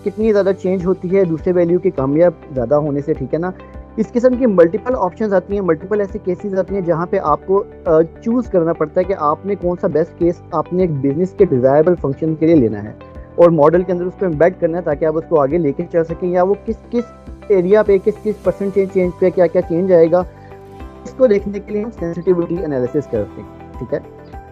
कितनी ज़्यादा चेंज होती है दूसरे वैल्यू के कामयाब ज़्यादा होने से, ठीक है ना। इस किस्म की मल्टीपल ऑप्शंस आती हैं, मल्टीपल ऐसे केसेस आती हैं जहाँ पे आपको चूज़ करना पड़ता है कि आपने कौन सा बेस्ट केस आपने एक बिजनेस के डिज़ायरेबल फंक्शन के लिए लेना है और मॉडल के अंदर उसको एम्बेड करना है ताकि आप उसको आगे लेके चल सकें, या वो किस किस एरिया पे किस किस परसेंटेज चेंज पे क्या क्या चेंज आएगा, इसको देखने के लिए हम सेंसिटिविटी एनालिसिस करते हैं, ठीक है।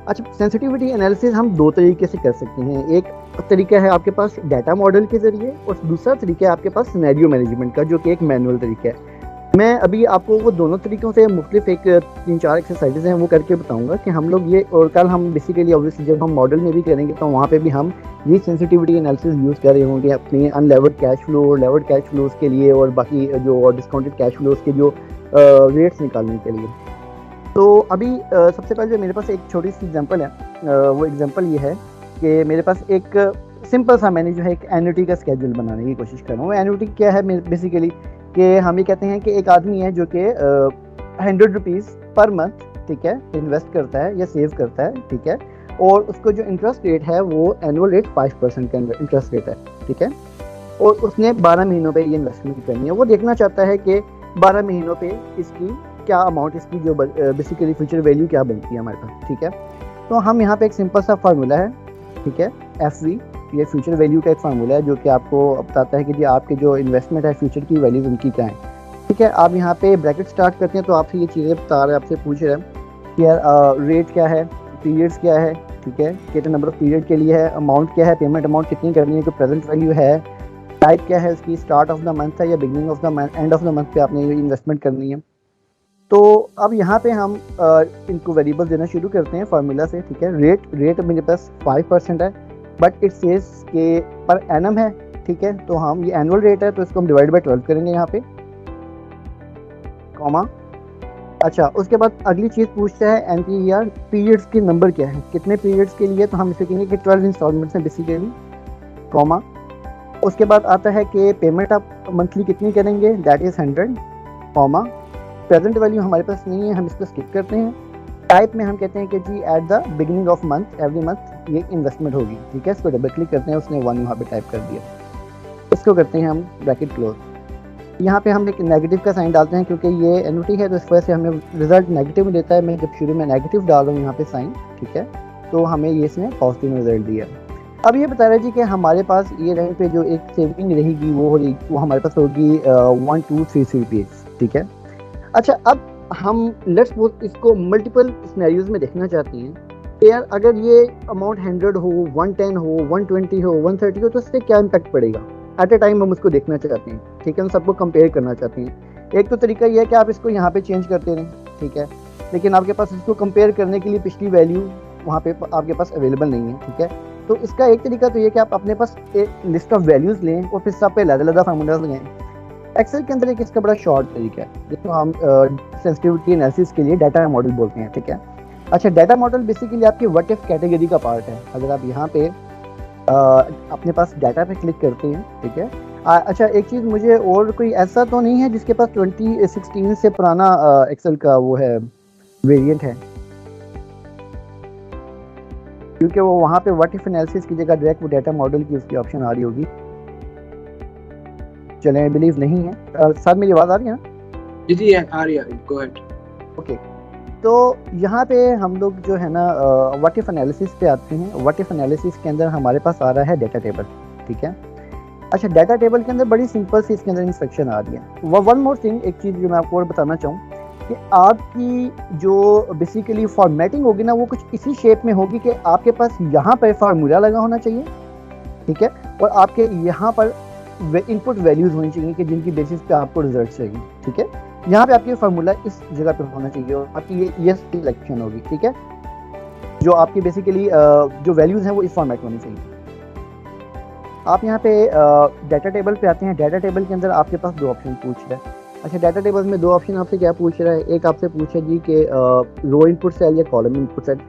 अच्छा, सेंसिटिविटी एनालिसिस हम दो तरीके से कर सकते हैं। एक तरीका है आपके पास डाटा मॉडल के जरिए और दूसरा तरीका है आपके पास सिनेरियो मैनेजमेंट का, जो कि एक मैनुअल तरीका है। मैं अभी आपको वो दोनों तरीकों से मुख्तलिफ एक 3-4 एक्सरसाइजेज हैं वो करके बताऊंगा कि हम लोग ये, और कल हम बेसिकली ऑब्वियसली जब हम मॉडल में भी करेंगे तो वहाँ पे भी हम ये सेंसिटिविटी एनालिसिस यूज़ कर रहे होंगे अपने अनलेवर्ड कैश फ्लो और लेवर्ड कैश फ्लोज के लिए और बाकी जो डिस्काउंटेड कैश फ्लोज के जो रेट्स निकालने के लिए। तो अभी सबसे पहले जो मेरे पास एक छोटी सी एग्जांपल है, वो एग्जांपल ये है कि मेरे पास एक सिंपल सा मैंने जो है एक एन्युटी का स्केड्यूल बनाने की कोशिश कर रहा हूँ। एन्युटी क्या है बेसिकली कि हम ये कहते हैं कि एक आदमी है जो कि 100 रुपीज़ पर मंथ, ठीक है, इन्वेस्ट करता है या सेव करता है, ठीक है, और उसको जो इंटरेस्ट रेट है वो एनुअल रेट 5% का इंटरेस्ट रेट है, ठीक है, और उसने 12 महीनों पे ये इन्वेस्टमेंट करनी है। वो देखना चाहता है कि 12 महीनों पे इसकी क्या अमाउंट, इसकी जो बेसिकली फ्यूचर वैल्यू क्या बनती है हमारे पास, ठीक है। तो हम यहाँ पे एक सिंपल सा फार्मूला है, ठीक है, FV, ये फ्यूचर वैल्यू का एक फार्मूला है जो कि आपको बताता है कि जी आपके जो इन्वेस्टमेंट है फ्यूचर की वैल्यूज उनकी क्या है, ठीक है। आप यहाँ पे ब्रैकेट स्टार्ट करते हैं तो आपसे ये चीज़ें बता रहे हैं, आपसे पूछ रहे हैं कि यार रेट क्या है, पीरियड्स क्या है, ठीक है, कितने नंबर ऑफ पीरियड के लिए है, अमाउंट क्या है, पेमेंट अमाउंट कितनी करनी है, कोई प्रेजेंट वैल्यू है, टाइप क्या है उसकी, स्टार्ट ऑफ द मंथ है या beginning of the month, end of the month पे आपने इन्वेस्टमेंट करनी है। तो अब यहाँ पे हम इनको वेरिएबल देना शुरू करते हैं फार्मूला से, ठीक है। रेट मेरे पास 5% है, बट इट सेज के पर एनम है, ठीक है, तो हम ये एनुअल रेट है तो इसको हम डिवाइड बाय 12 करेंगे यहाँ पे, कॉमा। अच्छा, उसके बाद अगली चीज़ पूछता है एनपीआर पीरियड्स के नंबर क्या है, कितने पीरियड्स के लिए, तो हम इसे कहेंगे कि 12 इंस्टॉलमेंट्स हैं बेसिकली, कॉमा। उसके बाद आता है कि पेमेंट आप मंथली कितनी करेंगे, that is 100, comma. Present value हमारे पास नहीं है, हम इसको स्किप करते हैं। टाइप में हम कहते हैं कि जी at the beginning of month every month ये इन्वेस्टमेंट होगी, ठीक है, इसको डबल क्लिक करते हैं, उसने 1 यहाँ पे टाइप कर दिया, इसको करते हैं हम ब्रैकेट क्लोज। यहाँ पे हम एक नेगेटिव का साइन डालते हैं क्योंकि ये एन्युटी है तो इस वजह से हमें रिजल्ट नेगेटिव देता है। मैं जब शुरू में नेगेटिव डाल रहा हूँ यहाँ पे साइन, ठीक है, तो हमें ये इसने पॉजिटिव रिजल्ट दिया। अब ये बता रहा है जी कि हमारे पास ये रैंक पे जो एक सेविंग रहेगी वो हमारे पास होगी 1233 रुपीज़, ठीक है। अच्छा, अब हम लेट्स सपोज इसको मल्टीपल सिनेरियोज में देखना चाहते हैं कि यार अगर ये अमाउंट 100 हो, 110 हो, 120 हो, 130 हो तो इससे क्या इम्पैक्ट पड़ेगा एट अ टाइम, हम उसको देखना चाहते हैं, ठीक है, हम सबको कंपेयर करना चाहते हैं। एक तो तरीका ये है कि आप इसको यहाँ पे चेंज करते रहें, ठीक है, लेकिन आपके पास इसको कंपेयर करने के लिए पिछली वैल्यू वहाँ पे आपके पास अवेलेबल नहीं है, ठीक है। तो इसका एक तरीका तो ये कि आप अपने पास एक लिस्ट ऑफ वैल्यूज लें और फिर सब पे अलग-अलग फार्मूलाज लगाएं। एक्सेल के अंदर एक इसका बड़ा शॉर्ट तरीका है जिसको हम सेंसिटिविटी एनालिसिस के लिए डाटा मॉडल बोलते हैं, ठीक है। अच्छा, डाटा मॉडल बेसिकली आपकी व्हाट इफ कैटेगरी का पार्ट है। अगर आप यहाँ पे अपने पास डाटा पे क्लिक करते हैं, ठीक है। अच्छा, एक चीज़, मुझे और कोई ऐसा तो नहीं है जिसके पास 2016 से पुराना एक्सेल का वो है वेरिएंट है, क्योंकि वो वहाँ पे व्हाट इफ एनालिसिस की जगह डायरेक्ट वो डाटा मॉडल की उसकी ऑप्शन आ रही होगी। चले, आई बिलीव नहीं है। सर मेरी आवाज़ आ रही है ना? जी आ रही है, गो अहेड। ओके, तो यहाँ पे हम लोग जो है ना व्हाट इफ एनालिसिस पे आते हैं। व्हाट इफ एनालिसिस के अंदर हमारे पास आ रहा है डाटा टेबल, ठीक है। अच्छा, डाटा टेबल के अंदर बड़ी सिंपल सी इसके अंदर इंस्ट्रक्शन आ रही है। वन मोर थिंग, एक चीज़ जो मैं आपको और बताना चाहूँ कि आपकी जो बेसिकली फॉर्मेटिंग होगी ना वो कुछ इसी शेप में होगी कि आपके पास यहाँ पर फार्मूला लगा होना चाहिए, ठीक है, और आपके यहाँ पर इनपुट वैल्यूज होनी चाहिए कि जिनकी बेसिस पे आपको रिजल्ट चाहिए, ठीक है। यहाँ पे आपके फार्मूला इस जगह पे होना चाहिए और आपकी ये सिलेक्शन होगी, ठीक है, जो आपकी बेसिकली जो वैल्यूज हैं वो इस फॉर्मेट में होनी चाहिए। आप यहाँ पे डाटा टेबल पे आते हैं। डाटा टेबल के अंदर आपके पास 2 ऑप्शन पूछ रहा है। अच्छा, डाटा टेबल में 2 ऑप्शन आपसे क्या पूछ रहा है, एक आपसे पूछा जी कि रो इनपुट सेल या कॉलम इनपुट सेल।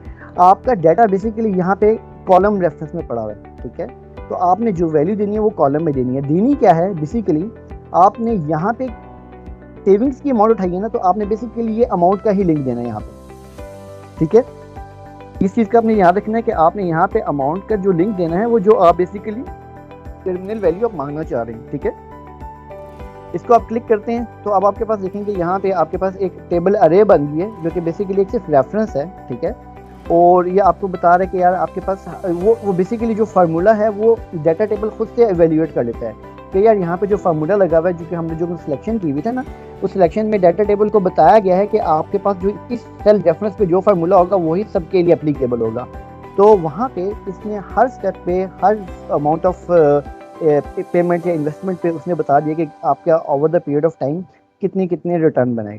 आपका डाटा बेसिकली यहाँ पे कॉलम रेफरेंस में पड़ा हुआ है, ठीक है, तो आपने जो वैल्यू देनी है वो कॉलम में देनी है। देनी क्या है, बेसिकली आपने यहाँ पे सेविंग्स की अमाउंट उठाई है ना, तो आपने बेसिकली ये अमाउंट का ही लिंक देना है यहाँ पे, ठीक है। इस चीज़ का आपने याद रखना है कि आपने यहाँ पे अमाउंट का जो लिंक देना है वो जो आप बेसिकली टर्मिनल वैल्यू आप मांगना चाह रहे हैं, ठीक है। इसको आप क्लिक करते हैं तो अब आपके पास देखेंगे यहाँ पे आपके पास एक टेबल अरे बन गई है, जो कि बेसिकली एक सिर्फ रेफरेंस है, ठीक है। और ये आपको बता रहा है कि यार आपके पास वो बेसिकली जो फार्मूला है वो डाटा टेबल खुद से एवेल्यूएट कर लेता है कि यार यहाँ पे जो फार्मूला लगा हुआ है, जो कि हमने जो सिलेक्शन की हुई था ना, उस सिलेक्शन में डाटा टेबल को बताया गया है कि आपके पास जो इस सेल रेफरेंस पे जो फार्मूला होगा वही सबके लिए एप्लीकेबल होगा। तो वहाँ पे इसने हर स्टेप पे हर अमाउंट ऑफ पेमेंट या इन्वेस्टमेंट पे उसने बता दिया कि आपका over the period of time कितनी कितने रिटर्न बनेगा।